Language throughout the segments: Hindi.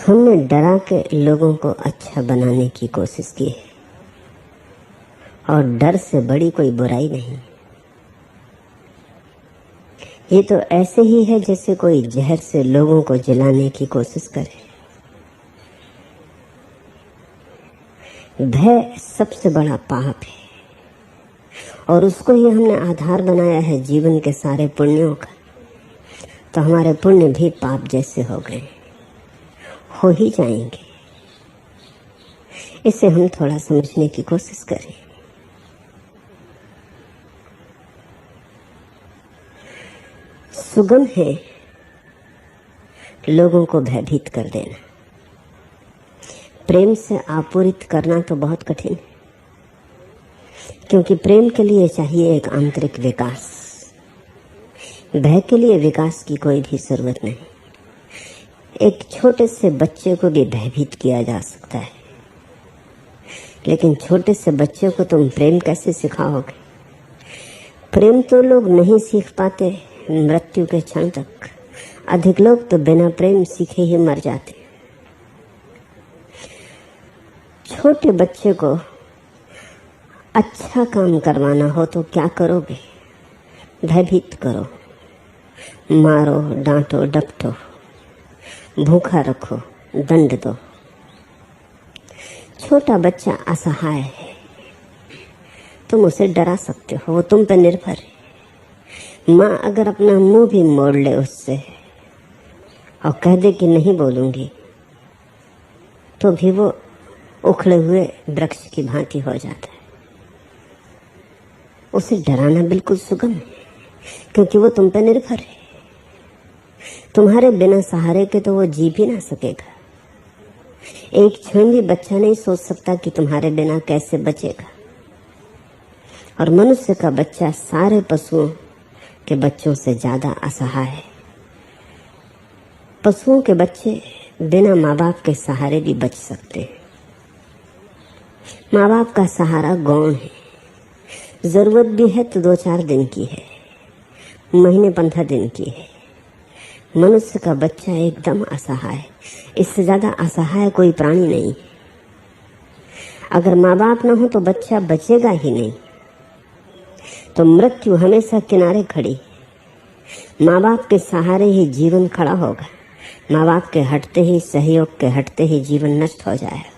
हमने डरा के लोगों को अच्छा बनाने की कोशिश की है और डर से बड़ी कोई बुराई नहीं। ये तो ऐसे ही है जैसे कोई जहर से लोगों को जलाने की कोशिश करे। भय सबसे बड़ा पाप है और उसको ही हमने आधार बनाया है जीवन के सारे पुण्यों का। तो हमारे पुण्य भी पाप जैसे हो गए, हो ही जाएंगे। इसे हम थोड़ा समझने की कोशिश करें। सुगम है लोगों को भयभीत कर देना, प्रेम से आपूरित करना तो बहुत कठिन है, क्योंकि प्रेम के लिए चाहिए एक आंतरिक विकास। भय के लिए विकास की कोई भी जरूरत नहीं। एक छोटे से बच्चे को भी भयभीत किया जा सकता है, लेकिन छोटे से बच्चे को तुम प्रेम कैसे सिखाओगे? प्रेम तो लोग नहीं सीख पाते मृत्यु के क्षण तक। अधिक लोग तो बिना प्रेम सीखे ही मर जाते। छोटे बच्चे को अच्छा काम करवाना हो तो क्या करोगे? भयभीत करो, मारो, डांटो, डपटो, भूखा रखो, दंड दो। छोटा बच्चा असहाय है, तुम उसे डरा सकते हो, वो तुम पर निर्भर है। माँ अगर अपना मुंह भी मोड़ ले उससे और कह दे कि नहीं बोलूंगी, तो भी वो उखड़े हुए वृक्ष की भांति हो जाता है। उसे डराना बिल्कुल सुगम है, क्योंकि वो तुम पर निर्भर है। तुम्हारे बिना सहारे के तो वो जी भी ना सकेगा। एक क्षण भी बच्चा नहीं सोच सकता कि तुम्हारे बिना कैसे बचेगा। और मनुष्य का बच्चा सारे पशुओं के बच्चों से ज्यादा असहाय है। पशुओं के बच्चे बिना माँ बाप के सहारे भी बच सकते हैं। माँ बाप का सहारा गौण है, जरूरत भी है तो 2-4 दिन की है, महीने 15 दिन की है। मनुष्य का बच्चा एकदम असहाय, इससे ज्यादा असहाय कोई प्राणी नहीं। अगर माँ बाप न हो तो बच्चा बचेगा ही नहीं, तो मृत्यु हमेशा किनारे खड़ी। माँ बाप के सहारे ही जीवन खड़ा होगा। माँ बाप के हटते ही, सहयोग के हटते ही जीवन नष्ट हो जाएगा।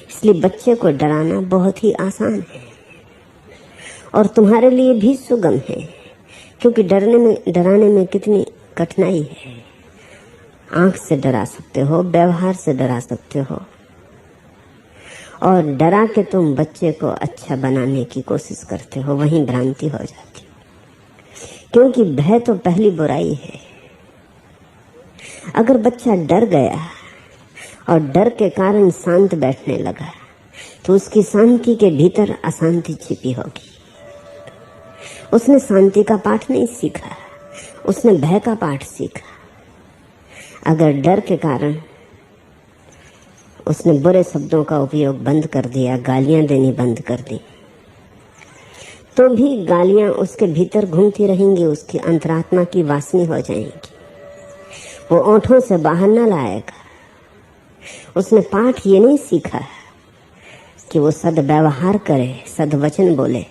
इसलिए बच्चे को डराना बहुत ही आसान है और तुम्हारे लिए भी सुगम है, क्योंकि डराने में कितनी कठिनाई है। आंख से डरा सकते हो, व्यवहार से डरा सकते हो, और डरा के तुम बच्चे को अच्छा बनाने की कोशिश करते हो, वहीं भ्रांति हो जाती। क्योंकि भय तो पहली बुराई है। अगर बच्चा डर गया और डर के कारण शांत बैठने लगा, तो उसकी शांति के भीतर अशांति छिपी होगी। उसने शांति का पाठ नहीं सीखा, उसने भय का पाठ सीखा। अगर डर के कारण उसने बुरे शब्दों का उपयोग बंद कर दिया, गालियां देनी बंद कर दी, तो भी गालियां उसके भीतर घूमती रहेंगी, उसकी अंतरात्मा की वासनी हो जाएंगी। वो ओंठों से बाहर न लाएगा। उसने पाठ ये नहीं सीखा कि वो सद्व्यवहार करे, सद्वचन बोले,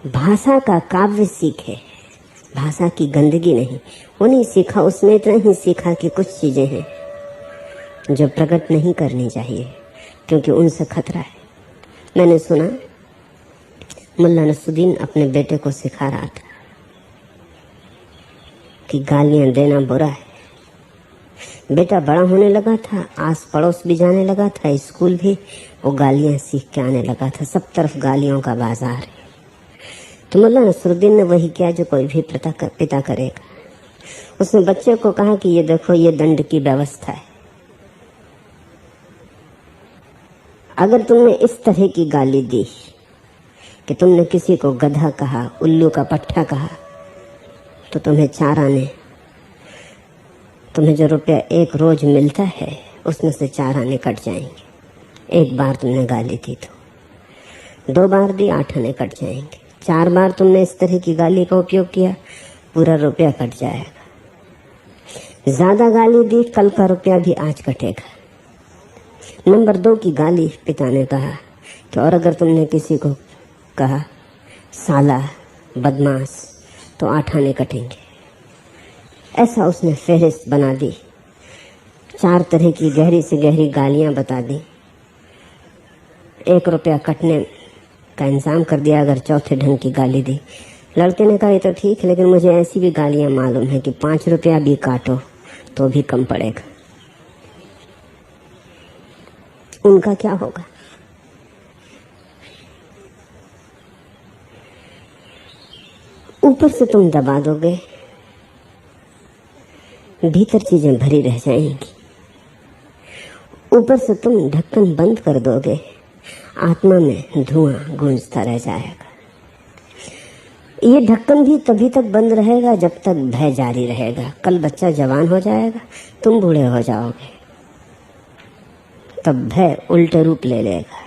भाषा का काव्य सीखे, भाषा की गंदगी नहीं। वो नहीं सीखा। उसने इतना ही सीखा कि कुछ चीजें हैं जो प्रकट नहीं करनी चाहिए, क्योंकि उनसे खतरा है। मैंने सुना मुल्ला नसरुद्दीन अपने बेटे को सिखा रहा था कि गालियां देना बुरा है। बेटा बड़ा होने लगा था, आस पड़ोस भी जाने लगा था, स्कूल भी वो गालियां सीख के आने लगा था। सब तरफ गालियों का बाजार है। तो मुल्ला नसरुद्दीन ने वही किया जो कोई भी पिता करेगा। उसने बच्चे को कहा कि ये देखो, ये दंड की व्यवस्था है। अगर तुमने इस तरह की गाली दी कि तुमने किसी को गधा कहा, उल्लू का पट्टा कहा, तो तुम्हें 4 आने, तुम्हें जो रुपया 1 रोज मिलता है उसमें से 4 आने कट जाएंगे। 1 बार तुमने गाली दी तो 2 बार दी, 8 आने कट जाएंगे। 4 बार तुमने इस तरह की गाली का उपयोग किया, पूरा रुपया कट जाएगा। ज्यादा गाली दी, कल का रुपया भी आज कटेगा। नंबर 2 की गाली पिता ने कहा कि और अगर तुमने किसी को कहा साला, बदमाश, तो 8 आने कटेंगे। ऐसा उसने फहरिस्त बना दी, 4 तरह की गहरी से गहरी गालियां बता दी। 1 रुपया कटने का इंतजाम कर दिया अगर चौथे ढंग की गाली दी। लड़के ने कहा ये तो ठीक है, लेकिन मुझे ऐसी भी गालियां मालूम है कि 5 रुपया भी काटो तो भी कम पड़ेगा। उनका क्या होगा? ऊपर से तुम दबा दोगे, भीतर चीजें भरी रह जाएंगी। ऊपर से तुम ढक्कन बंद कर दोगे, आत्मा में धुआं गूंजता रह जाएगा। ये ढक्कन भी तभी तक बंद रहेगा जब तक भय जारी रहेगा। कल बच्चा जवान हो जाएगा, तुम बूढ़े हो जाओगे, तब भय उल्टे रूप ले लेगा।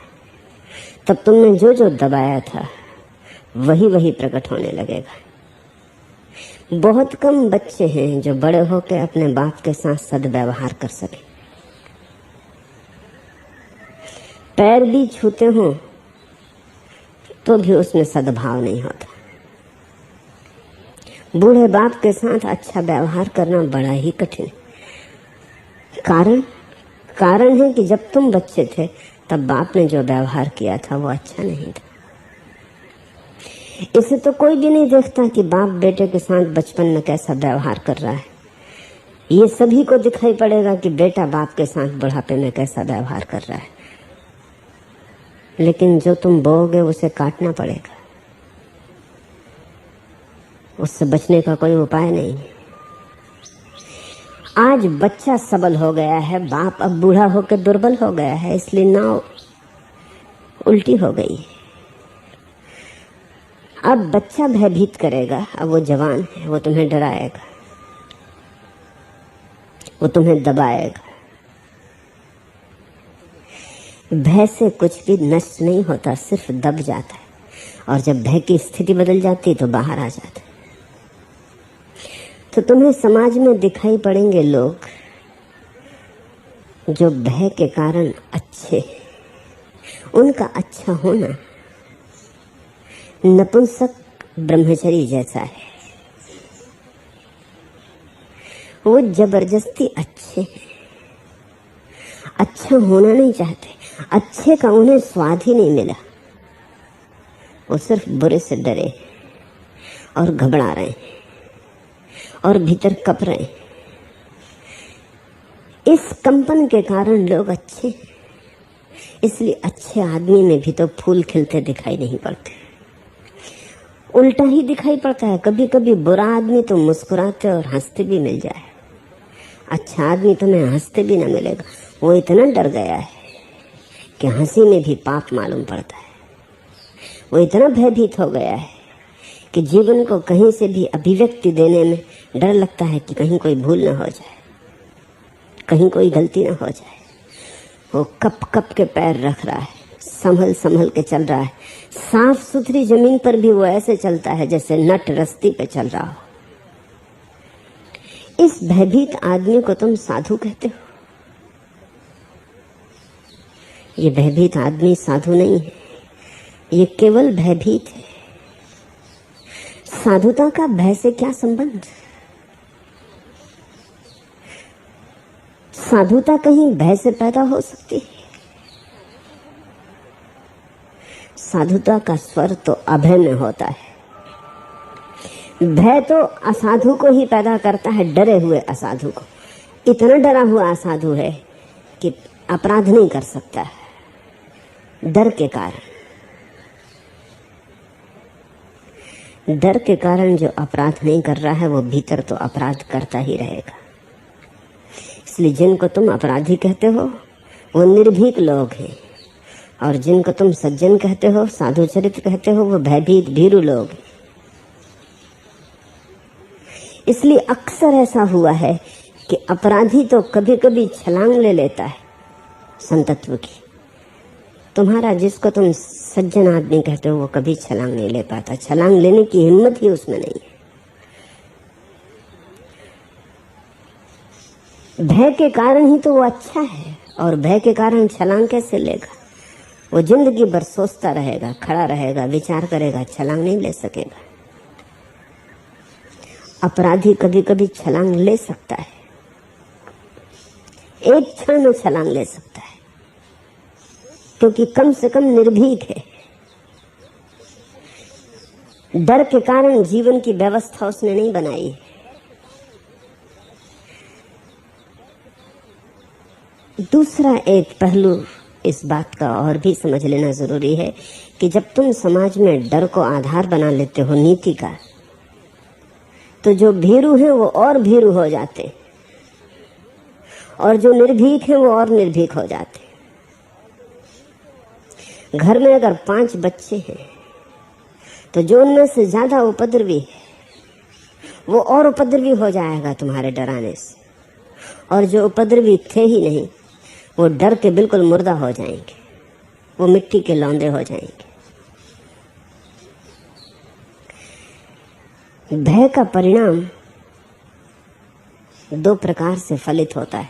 तब तुमने जो जो दबाया था वही वही प्रकट होने लगेगा। बहुत कम बच्चे हैं जो बड़े होकर अपने बाप के साथ सद्व्यवहार कर सके। पैर भी छूते हो तो भी उसमें सद्भाव नहीं होता। बूढ़े बाप के साथ अच्छा व्यवहार करना बड़ा ही कठिन है। कारण है कि जब तुम बच्चे थे तब बाप ने जो व्यवहार किया था वो अच्छा नहीं था। इसे तो कोई भी नहीं देखता कि बाप बेटे के साथ बचपन में कैसा व्यवहार कर रहा है। ये सभी को दिखाई पड़ेगा कि बेटा बाप के साथ बुढ़ापे में कैसा व्यवहार कर रहा है। लेकिन जो तुम बोओगे उसे काटना पड़ेगा, उससे बचने का कोई उपाय नहीं है। आज बच्चा सबल हो गया है, बाप अब बूढ़ा होकर दुर्बल हो गया है, इसलिए नाव उल्टी हो गई है। अब बच्चा भयभीत करेगा, अब वो जवान है, वो तुम्हें डराएगा, वो तुम्हें दबाएगा। भय से कुछ भी नष्ट नहीं होता, सिर्फ दब जाता है। और जब भय की स्थिति बदल जाती तो बाहर आ जाता है। तो तुम्हें समाज में दिखाई पड़ेंगे लोग जो भय के कारण अच्छे, उनका अच्छा होना नपुंसक ब्रह्मचरी जैसा है। वो जबरदस्ती अच्छे हैं, अच्छा होना नहीं चाहते, अच्छे का उन्हें स्वाद ही नहीं मिला। वो सिर्फ बुरे से डरे और घबरा रहे हैं और भीतर कप रहे हैं। इस कंपन के कारण लोग अच्छे हैं, इसलिए अच्छे आदमी में भी तो फूल खिलते दिखाई नहीं पड़ते, उल्टा ही दिखाई पड़ता है। कभी कभी बुरा आदमी तो मुस्कुराते और हंसते भी मिल जाए, अच्छा आदमी तुम्हें हंसते भी ना मिलेगा। वो इतना डर गया है कि हंसी में भी पाप मालूम पड़ता है। वो इतना भयभीत हो गया है कि जीवन को कहीं से भी अभिव्यक्ति देने में डर लगता है कि कहीं कोई भूल ना हो जाए, कहीं कोई गलती ना हो जाए। वो कप कप के पैर रख रहा है, संभल संभल के चल रहा है। साफ सुथरी जमीन पर भी वो ऐसे चलता है जैसे नट रस्ती पे चल रहा हो। इस भयभीत आदमी को तुम साधु कहते हो। ये भयभीत आदमी साधु नहीं है, ये केवल भयभीत है। साधुता का भय से क्या संबंध? साधुता कहीं भय से पैदा हो सकती है? साधुता का स्वर तो अभय में होता है। भय तो असाधु को ही पैदा करता है, डरे हुए असाधु को। इतना डरा हुआ असाधु है कि अपराध नहीं कर सकता है, डर के कारण। डर के कारण जो अपराध नहीं कर रहा है वो भीतर तो अपराध करता ही रहेगा। इसलिए जिनको तुम अपराधी कहते हो वो निर्भीक लोग हैं, और जिनको तुम सज्जन कहते हो, साधु चरित्र कहते हो, वो भयभीत भीरू लोग हैं। इसलिए अक्सर ऐसा हुआ है कि अपराधी तो कभी कभी छलांग ले लेता है संतत्व की। तुम्हारा जिसको तुम सज्जन आदमी कहते हो वो कभी छलांग नहीं ले पाता, छलांग लेने की हिम्मत ही उसमें नहीं है। भय के कारण ही तो वो अच्छा है, और भय के कारण छलांग कैसे लेगा? वो जिंदगी भर सोचता रहेगा, खड़ा रहेगा, विचार करेगा, छलांग नहीं ले सकेगा। अपराधी कभी कभी छलांग ले सकता है, एक क्षण में छलांग ले सकता है, क्योंकि कम से कम निर्भीक है। डर के कारण जीवन की व्यवस्था उसने नहीं बनाई है। दूसरा एक पहलू इस बात का और भी समझ लेना जरूरी है कि जब तुम समाज में डर को आधार बना लेते हो नीति का, तो जो भीरू हैं वो और भीरू हो जाते, और जो निर्भीक हैं वो और निर्भीक हो जाते। घर में अगर 5 बच्चे हैं तो जो उनमें से ज्यादा उपद्रवी है वो और उपद्रवी हो जाएगा तुम्हारे डराने से, और जो उपद्रवी थे ही नहीं वो डर के बिल्कुल मुर्दा हो जाएंगे, वो मिट्टी के लौंदे हो जाएंगे। भय का परिणाम 2 प्रकार से फलित होता है।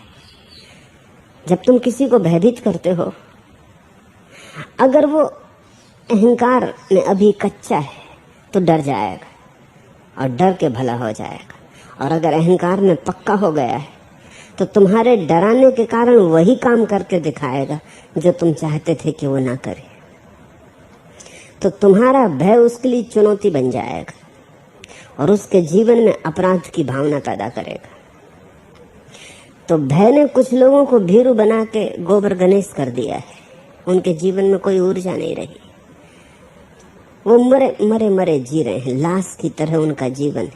जब तुम किसी को भयभीत करते हो, अगर वो अहंकार में अभी कच्चा है तो डर जाएगा और डर के भला हो जाएगा, और अगर अहंकार में पक्का हो गया है तो तुम्हारे डराने के कारण वही काम करके दिखाएगा जो तुम चाहते थे कि वो ना करे। तो तुम्हारा भय उसके लिए चुनौती बन जाएगा और उसके जीवन में अपराध की भावना पैदा करेगा। तो भय ने कुछ लोगों को भीरू बना के गोबर गणेश कर दिया है। उनके जीवन में कोई ऊर्जा नहीं रही, वो मरे मरे जी रहे हैं, लाश की तरह उनका जीवन है।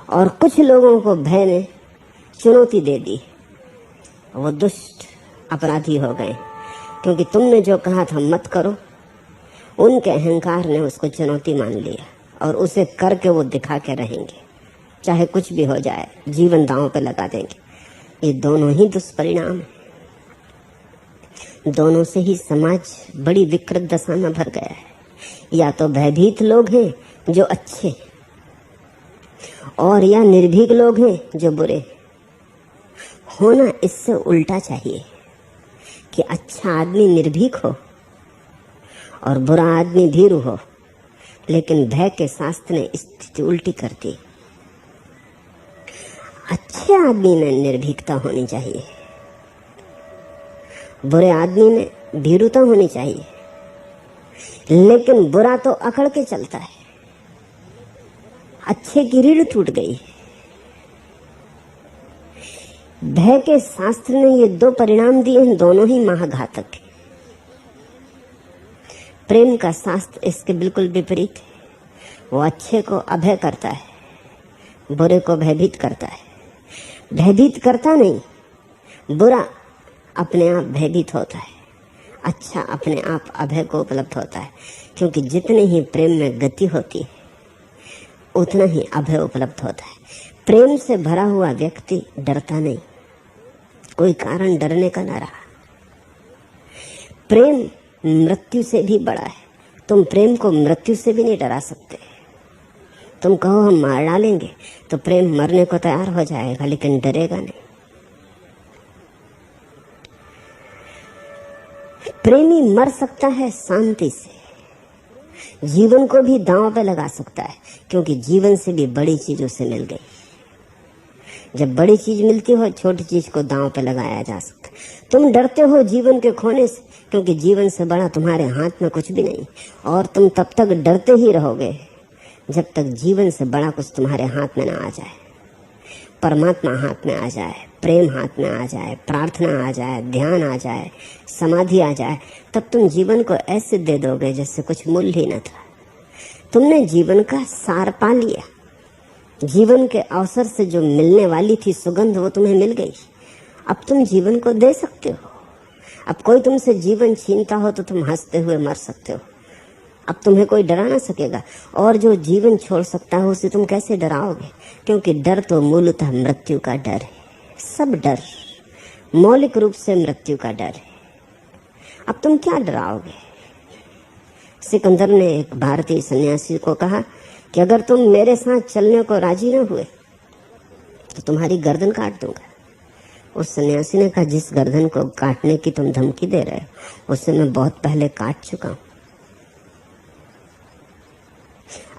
और कुछ लोगों को भय ने चुनौती दे दी, वो दुष्ट अपराधी हो गए, क्योंकि तुमने जो कहा था मत करो, उनके अहंकार ने उसको चुनौती मान लिया और उसे करके वो दिखा के रहेंगे, चाहे कुछ भी हो जाए, जीवन दांव पे लगा देंगे। ये दोनों ही दुष्परिणाम है। दोनों से ही समाज बड़ी विकृत दशा में भर गया है। या तो भयभीत लोग हैं जो अच्छे, और या निर्भीक लोग हैं जो बुरे। होना इससे उल्टा चाहिए कि अच्छा आदमी निर्भीक हो और बुरा आदमी भीरू हो, लेकिन भय के शास्त्र ने स्थिति उल्टी कर दी। अच्छे आदमी में निर्भीकता होनी चाहिए, बुरे आदमी में भीरुता होनी चाहिए, लेकिन बुरा तो अकड़ के चलता है, अच्छे की रीढ़ टूट गई। भय के शास्त्र ने ये 2 परिणाम दिए हैं, दोनों ही महाघातक है। प्रेम का शास्त्र इसके बिल्कुल विपरीत है। वो अच्छे को अभय करता है, बुरे को भयभीत करता है। भयभीत करता नहीं, बुरा अपने आप भयभीत होता है, अच्छा अपने आप अभय को उपलब्ध होता है। क्योंकि जितने ही प्रेम में गति होती है उतना ही अभय उपलब्ध होता है। प्रेम से भरा हुआ व्यक्ति डरता नहीं, कोई कारण डरने का ना रहा। प्रेम मृत्यु से भी बड़ा है। तुम प्रेम को मृत्यु से भी नहीं डरा सकते। तुम कहो हम मार डालेंगे तो प्रेम मरने को तैयार हो जाएगा, लेकिन डरेगा नहीं। प्रेमी मर सकता है शांति से, जीवन को भी दांव पे लगा सकता है, क्योंकि जीवन से भी बड़ी चीज उसे मिल गई। जब बड़ी चीज मिलती हो, छोटी चीज को दांव पे लगाया जा सकता है। तुम डरते हो जीवन के खोने से, क्योंकि जीवन से बड़ा तुम्हारे हाथ में कुछ भी नहीं, और तुम तब तक डरते ही रहोगे जब तक जीवन से बड़ा कुछ तुम्हारे हाथ में ना आ जाए। परमात्मा हाथ में आ जाए, प्रेम हाथ में आ जाए, प्रार्थना आ जाए, ध्यान आ जाए, समाधि आ जाए, तब तुम जीवन को ऐसे दे दोगे जैसे कुछ मूल्य ही न था। तुमने जीवन का सार पा लिया। जीवन के अवसर से जो मिलने वाली थी सुगंध, वो तुम्हें मिल गई। अब तुम जीवन को दे सकते हो। अब कोई तुमसे जीवन छीनता हो तो तुम हंसते हुए मर सकते हो। अब तुम्हें कोई डरा ना सकेगा, और जो जीवन छोड़ सकता है उसे तुम कैसे डराओगे? क्योंकि डर तो मूलतः मृत्यु का डर है। सब डर मौलिक रूप से मृत्यु का डर है। अब तुम क्या डराओगे? सिकंदर ने एक भारतीय सन्यासी को कहा कि अगर तुम मेरे साथ चलने को राजी न हुए तो तुम्हारी गर्दन काट दूंगा। उस सन्यासी ने कहा, जिस गर्दन को काटने की तुम धमकी दे रहे हो उसे मैं बहुत पहले काट चुका हूं।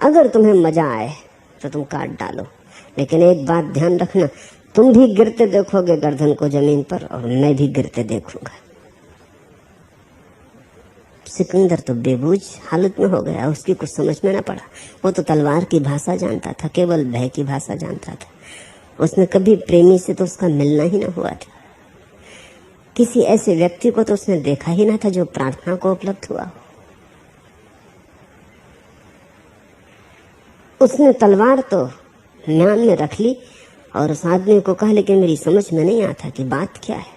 अगर तुम्हें मजा आए तो तुम काट डालो, लेकिन एक बात ध्यान रखना, तुम भी गिरते देखोगे गर्दन को जमीन पर और मैं भी गिरते देखूंगा। सिकंदर तो बेबूझ हालत में हो गया, उसकी कुछ समझ में ना पड़ा। वो तो तलवार की भाषा जानता था, केवल भय की भाषा जानता था। उसने कभी प्रेमी से तो उसका मिलना ही ना हुआ था। किसी ऐसे व्यक्ति को तो उसने देखा ही ना था जो प्रार्थना को उपलब्ध हुआ। उसने तलवार तो म्यान में रख ली और उस आदमी को कहा, लेकिन मेरी समझ में नहीं आता कि बात क्या है।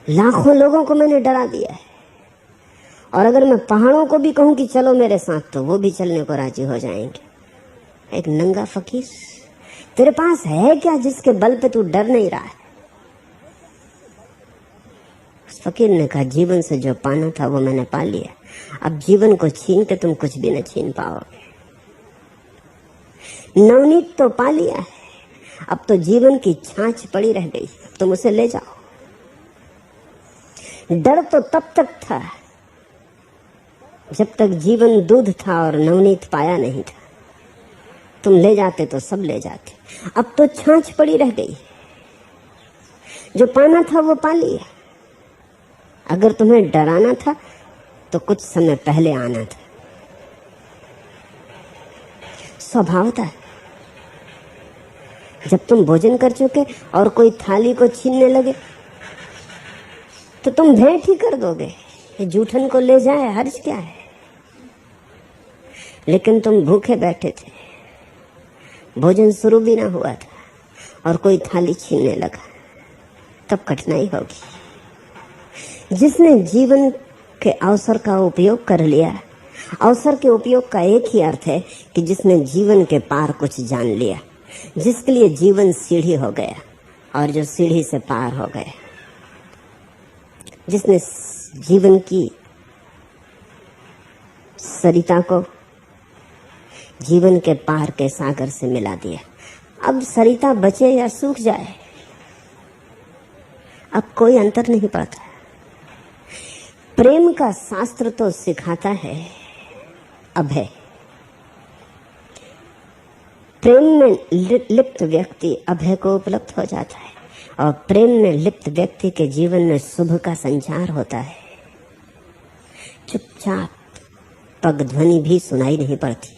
लाखों लोगों को मैंने डरा दिया है, और अगर मैं पहाड़ों को भी कहूं कि चलो मेरे साथ तो वो भी चलने को राजी हो जाएंगे। एक नंगा फकीर, तेरे पास है क्या जिसके बल पे तू डर नहीं रहा है? उस फकीर ने कहा, जीवन से जो पाना था वो मैंने पा लिया, अब जीवन को छीन के तुम कुछ भी न छीन पाओगे। नवनीत तो पा लिया है, अब तो जीवन की छाछ पड़ी रह गई, तुम उसे ले जाओ। डर तो तब तक था जब तक जीवन दूध था और नवनीत पाया नहीं था। तुम ले जाते तो सब ले जाते, अब तो छाछ पड़ी रह गई। जो पाना था वो पा लिया। अगर तुम्हें डराना था तो कुछ समय पहले आना था। स्वभाव था, जब तुम भोजन कर चुके और कोई थाली को छीनने लगे तो तुम भेंट ही कर दोगे, जूठन को ले जाए, हर्ज क्या है। लेकिन तुम भूखे बैठे थे, भोजन शुरू भी ना हुआ था और कोई थाली छीनने लगा, तब कठिनाई होगी। जिसने जीवन के अवसर का उपयोग कर लिया, अवसर के उपयोग का एक ही अर्थ है कि जिसने जीवन के पार कुछ जान लिया, जिसके लिए जीवन सीढ़ी हो गया और जो सीढ़ी से पार हो गया, जिसने जीवन की सरिता को जीवन के पार के सागर से मिला दिया। अब सरिता बचे या सूख जाए, अब कोई अंतर नहीं पड़ता। प्रेम का शास्त्र तो सिखाता है अभय। प्रेम में लिप्त व्यक्ति अभय को उपलब्ध हो जाता है, और प्रेम में लिप्त व्यक्ति के जीवन में शुभ का संचार होता है। चुपचाप पग ध्वनि भी सुनाई नहीं पड़ती।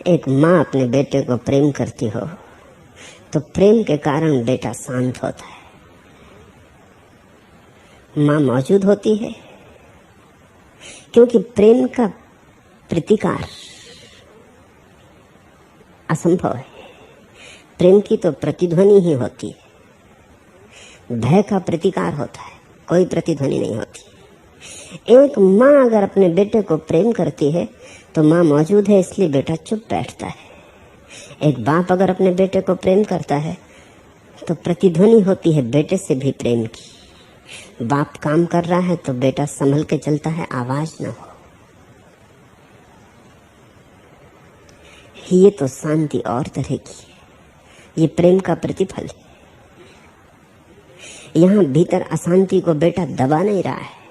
एक माँ अपने बेटे को प्रेम करती हो तो प्रेम के कारण बेटा शांत होता है। माँ मौजूद होती है क्योंकि प्रेम का प्रतिकार असंभव है। प्रेम की तो प्रतिध्वनि ही होती है, भय का प्रतिकार होता है, कोई प्रतिध्वनि नहीं होती। एक माँ अगर अपने बेटे को प्रेम करती है तो माँ मौजूद है इसलिए बेटा चुप बैठता है। एक बाप अगर अपने बेटे को प्रेम करता है तो प्रतिध्वनि होती है बेटे से भी प्रेम की। बाप काम कर रहा है तो बेटा संभल के चलता है, आवाज ना हो। ये तो शांति और तरह की है, ये प्रेम का प्रतिफल है। यहाँ भीतर अशांति को बेटा दबा नहीं रहा है।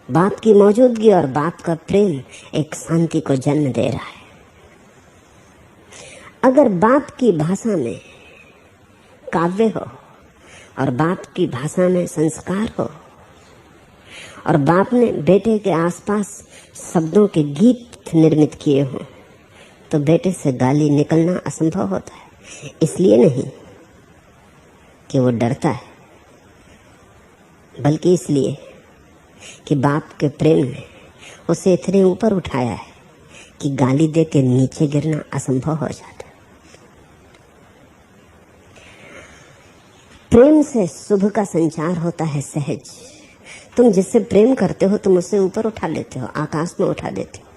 बाप की मौजूदगी और बाप का प्रेम एक शांति को जन्म दे रहा है। अगर बाप की भाषा में काव्य हो और बाप की भाषा में संस्कार हो और बाप ने बेटे के आसपास शब्दों के गीत निर्मित किए हों तो बेटे से गाली निकलना असंभव होता है। इसलिए नहीं कि वो डरता है, बल्कि इसलिए कि बाप के प्रेम ने उसे इतने ऊपर उठाया है कि गाली दे के नीचे गिरना असंभव हो जाता है। प्रेम से शुभ का संचार होता है सहज। तुम जिससे प्रेम करते हो तुम उसे ऊपर उठा लेते हो, आकाश में उठा देते हो।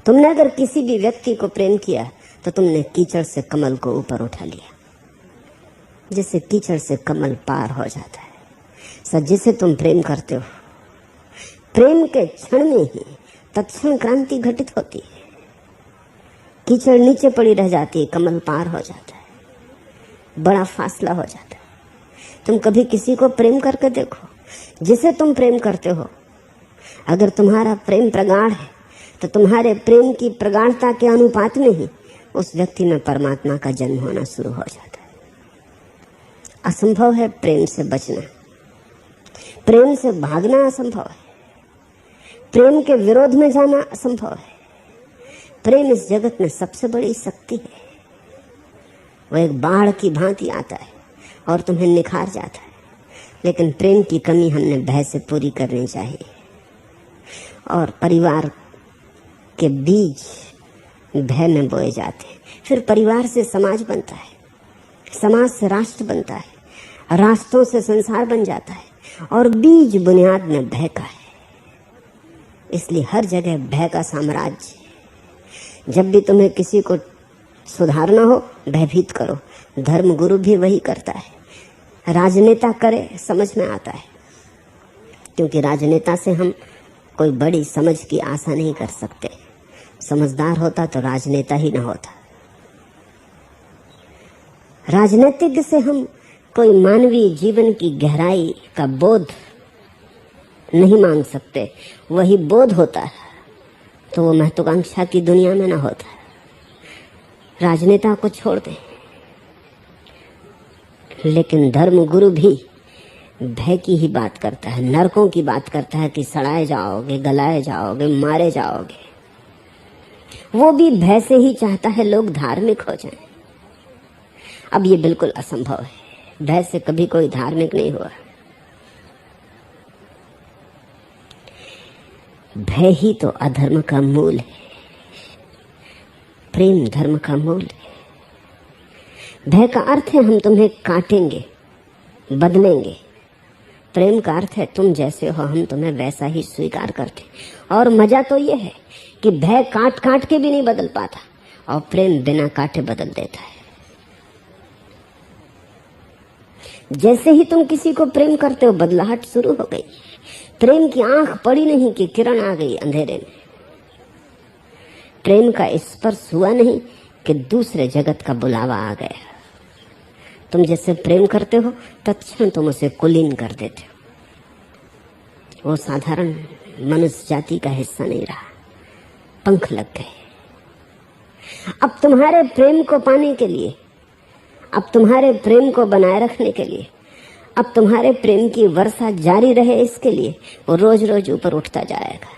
तुमने अगर किसी भी व्यक्ति को प्रेम किया तो तुमने कीचड़ से कमल को ऊपर उठा लिया, जिससे कीचड़ से कमल पार हो जाता है। जिसे तुम प्रेम करते हो, प्रेम के क्षण में ही तत्क्षण क्रांति घटित होती है। कीचड़ नीचे पड़ी रह जाती है, कमल पार हो जाता है, बड़ा फासला हो जाता है। तुम कभी किसी को प्रेम करके देखो, जिसे तुम प्रेम करते हो, अगर तुम्हारा प्रेम प्रगाढ़ है तो तुम्हारे प्रेम की प्रगाढ़ता के अनुपात में ही उस व्यक्ति में परमात्मा का जन्म होना शुरू हो जाता है। असंभव है प्रेम से बचना, प्रेम से भागना असंभव है, प्रेम के विरोध में जाना असंभव है। प्रेम इस जगत में सबसे बड़ी शक्ति है। वो एक बाढ़ की भांति आता है और तुम्हें निखार जाता है, लेकिन प्रेम की कमी हमने भय से पूरी करनी चाहिए। और परिवार के बीज भय में बोए जाते हैं, फिर परिवार से समाज बनता है, समाज से राष्ट्र बनता है, राष्ट्रों से संसार बन जाता है, और बीज बुनियाद में भय का है। इसलिए हर जगह भय का साम्राज्य। जब भी तुम्हें किसी को सुधारना हो, भयभीत करो। धर्म गुरु भी वही करता है, राजनेता करे, समझ में आता है, क्योंकि राजनेता से हम कोई बड़ी समझ की आशा नहीं कर सकते। समझदार होता तो राजनेता ही न होता। राजनीतिज्ञ से हम कोई मानवीय जीवन की गहराई का बोध नहीं मांग सकते। वही बोध होता है तो वो महत्वाकांक्षा की दुनिया में न होता। राजनेता को छोड़ दें, लेकिन धर्म गुरु भी भय की ही बात करता है, नरकों की बात करता है कि सड़ाए जाओगे, गलाए जाओगे, मारे जाओगे। वो भी भय से ही चाहता है लोग धार्मिक हो जाएं। अब ये बिल्कुल असंभव है, भय से कभी कोई धार्मिक नहीं हुआ। भय ही तो अधर्म का मूल है, प्रेम धर्म का मूल है। भय का अर्थ है हम तुम्हें काटेंगे, बदलेंगे। प्रेम का अर्थ है तुम जैसे हो हम तुम्हें वैसा ही स्वीकार करते। और मजा तो ये है कि भय काट काट के भी नहीं बदल पाता और प्रेम बिना काटे बदल देता है। जैसे ही तुम किसी को प्रेम करते हो, बदलाहट शुरू हो गई। प्रेम की आंख पड़ी नहीं कि किरण आ गई अंधेरे में। प्रेम का स्पर्श हुआ नहीं कि दूसरे जगत का बुलावा आ गया। तुम जैसे प्रेम करते हो तत्क्षण तुम उसे कुलीन कर देते हो। वो साधारण मनुष्य जाति का हिस्सा नहीं रहा, पंख लग गए। अब तुम्हारे प्रेम को पाने के लिए, अब तुम्हारे प्रेम को बनाए रखने के लिए, अब तुम्हारे प्रेम की वर्षा जारी रहे, इसके लिए वो रोज रोज ऊपर उठता जाएगा।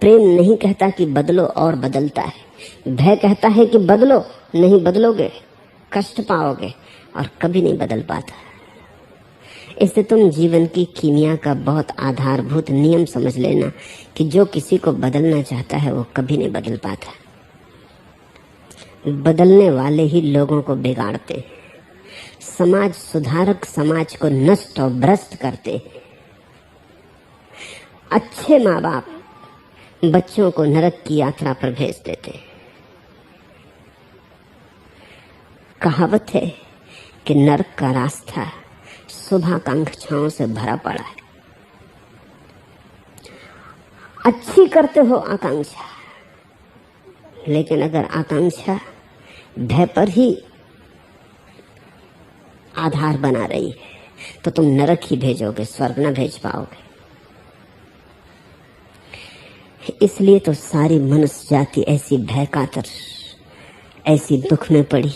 प्रेम नहीं कहता कि बदलो और बदलता है। भय कहता है कि बदलो, नहीं बदलोगे कष्ट पाओगे, और कभी नहीं बदल पाता। इससे तुम जीवन की कीमिया का बहुत आधारभूत नियम समझ लेना कि जो किसी को बदलना चाहता है वो कभी नहीं बदल पाता। बदलने वाले ही लोगों को बिगाड़ते हैं। समाज सुधारक समाज को नष्ट और भ्रष्ट करते हैं। अच्छे माँ बाप बच्चों को नरक की यात्रा पर भेज देते हैं। कहावत है कि नरक का रास्ता शुभाकांक्षाओं से भरा पड़ा है। अच्छी करते हो आकांक्षा, लेकिन अगर आकांक्षा भय पर ही आधार बना रही है तो तुम नरक ही भेजोगे, स्वर्ग न भेज पाओगे। इसलिए तो सारी मनुष्य जाति ऐसी भय कातर, ऐसी दुख में पड़ी,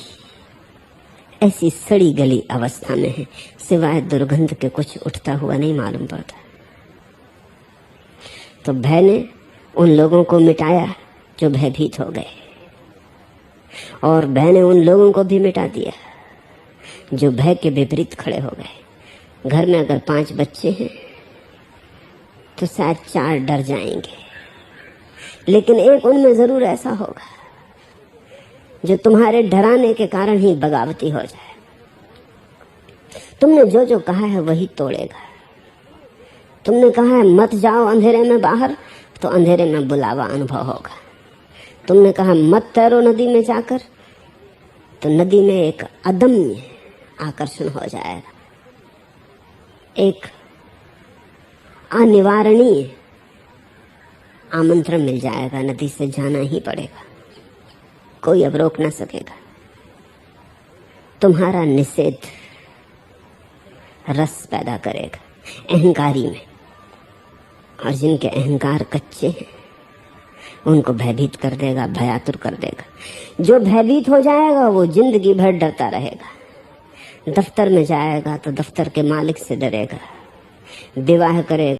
ऐसी सड़ी गली अवस्था में है, सिवाय दुर्गंध के कुछ उठता हुआ नहीं मालूम पड़ता। तो भय ने उन लोगों को मिटाया जो भयभीत हो गए, और भय ने उन लोगों को भी मिटा दिया जो भय के विपरीत खड़े हो गए। घर में अगर 5 बच्चे हैं तो शायद 4 डर जाएंगे, लेकिन एक उनमें जरूर ऐसा होगा जो तुम्हारे डराने के कारण ही बगावती हो जाए। तुमने जो जो कहा है वही तोड़ेगा। तुमने कहा है मत जाओ अंधेरे में बाहर, तो अंधेरे में बुलावा अनुभव होगा। तुमने कहा मत तैरो नदी में जाकर, तो नदी में एक अदम्य आकर्षण हो जाएगा, एक अनिवारणीय आमंत्रण मिल जाएगा, नदी से जाना ही पड़ेगा। कोई अब रोक ना सकेगा। तुम्हारा निषेध रस पैदा करेगा अहंकारी में, और जिनके अहंकार कच्चे हैं उनको भयभीत कर देगा, भयातुर कर देगा। जो भयभीत हो जाएगा वो जिंदगी भर डरता रहेगा। दफ्तर में जाएगा तो दफ्तर के मालिक से डरेगा, विवाह करेगा